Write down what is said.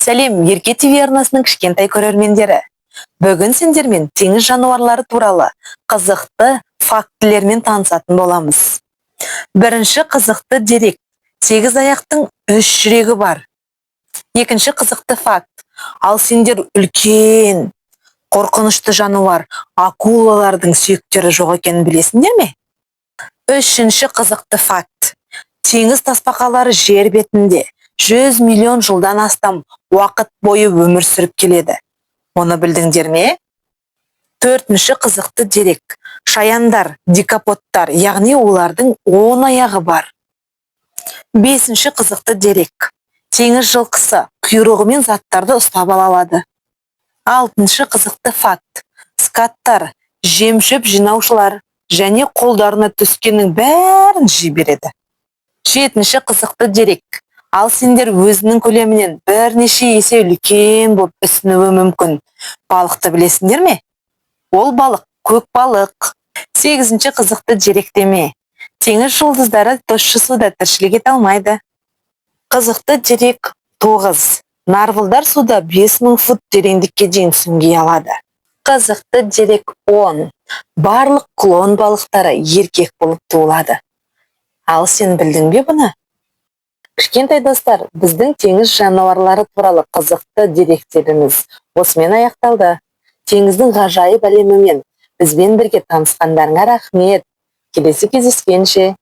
Сәлем, Ерке ТВ арнасының кішкентай көрермендері. Бүгін сендермен теңіз жануарлары туралы қызықты фактілермен танысатын боламыз. Бірінші қызықты дерек: 8 аяқтың 3 жүрегі бар. Екінші қызықты факт: ал сендер үлкен, қорқынышты жануар акулалардың сүйектері жоқ екенін білесіңдер ме? Үшінші қызықты факт: теңіз тасбақалары жер бетінде 100 миллион жылдан астам уақыт бойы өмір сүріп келеді. Оны білдіңдер ме? Төртінші қызықты дерек: шаяндар, дикаподтар, яғни олардың 10 аяғы бар. Бесінші қызықты дерек: теңіз жылқысы құйрығымен заттарды ұстап ала алады. Алтыншы қызықты факт: скаттар жем-шөп жинаушылар және қолдарына түскеннің бәрін жей береді. Жетінші қызықты дерек: ал сендер өзінің көлемінен бірнеше есе үлкен болып ісінуі мүмкін балықты білесіңдер ме? Ол балық көк балық. Сегізінші қызықты деректеме: теңіз жұлдыздары тұщы суда тіршілік ете алмайды. Қызықты дерек 9: нарвалдар суда 5000 фут тереңдікке дейін сүңги алады. Қызықты дерек 10: барлық клон балықтары еркек болып туылады. Ал сен білдің бе бұны? Кішкентай достар, біздің теңіз жануарлары туралы қызықты деректеріміз осымен аяқталды. Теңіздің ғажайып әлемімен бізбен бірге танысқандарыңа рахмет. Келесі кездескенше.